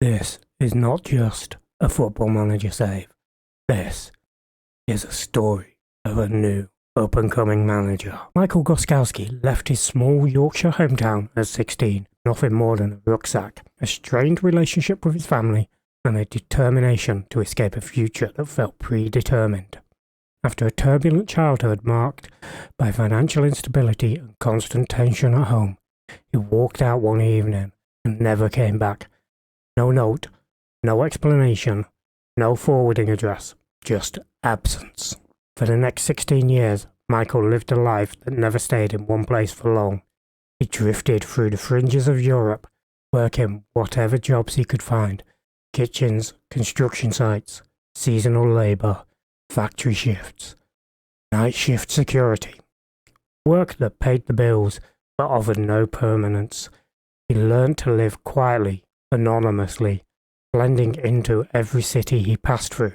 This is not just a Football Manager save. This is a story of a new up-and-coming manager. Michael Gostkowski left his small Yorkshire hometown at 16, nothing more than a rucksack, a strained relationship with his family, and a determination to escape a future that felt predetermined. After a turbulent childhood marked by financial instability and constant tension at home, he walked out one evening and never came back. No note, no explanation, no forwarding address, just absence. For the next 16 years, Michael lived a life that never stayed in one place for long. He drifted through the fringes of Europe, working whatever jobs he could find: kitchens, construction sites, seasonal labour, factory shifts, night shift security. Work that paid the bills but offered no permanence. He learned to live quietly, anonymously, blending into every city he passed through.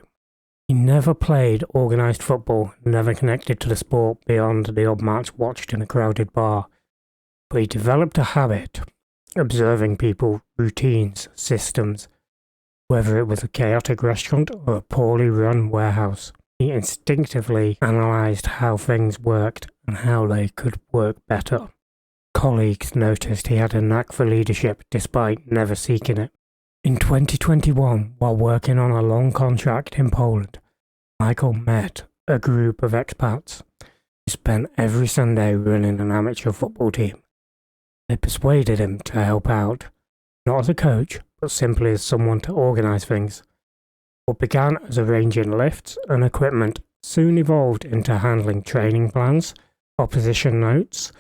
He never played organised football, never connected to the sport beyond the odd match watched in a crowded bar, but he developed a habit, observing people, routines, systems. Whether it was a chaotic restaurant or a poorly run warehouse, he instinctively analysed how things worked and how they could work better. Colleagues noticed he had a knack for leadership despite never seeking it. In 2021, while working on a long contract in Poland, Michael met a group of expats who spent every Sunday running an amateur football team. They persuaded him to help out, not as a coach, but simply as someone to organise things. What began as arranging lifts and equipment soon evolved into handling training plans, opposition notes,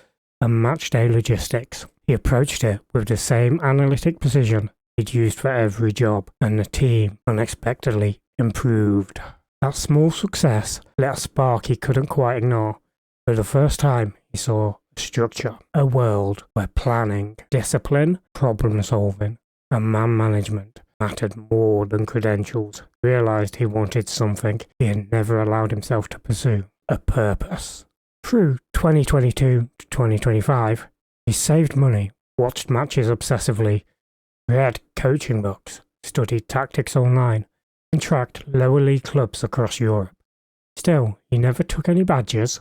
and matchday logistics. He approached it with the same analytic precision he'd used for every job, and the team unexpectedly improved. That small success lit a spark he couldn't quite ignore. For the first time, he saw a structure, a world where planning, discipline, problem solving, and man management mattered more than credentials. He realised he wanted something he had never allowed himself to pursue: a purpose. Through 2022 to 2025, he saved money, watched matches obsessively, read coaching books, studied tactics online, and tracked lower league clubs across Europe. Still, he never took any badges,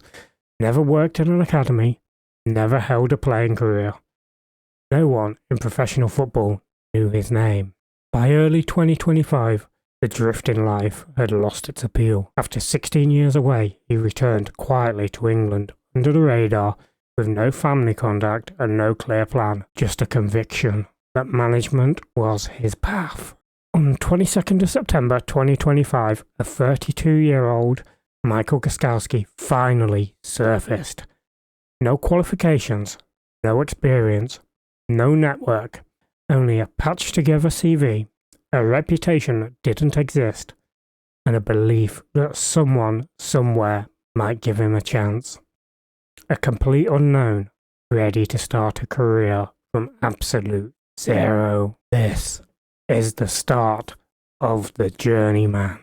never worked in an academy, never held a playing career. No one in professional football knew his name. By early 2025, the drifting life had lost its appeal. After 16 years away, he returned quietly to England, under the radar, with no family contact and no clear plan, just a conviction that management was his path. On the 22nd of September 2025, a 32-year-old Michael Gostkowski finally surfaced. No qualifications, no experience, no network, only a patched-together CV, a reputation that didn't exist, and a belief that someone, somewhere, might give him a chance. A complete unknown, ready to start a career from absolute zero. This is the start of the Journeyman.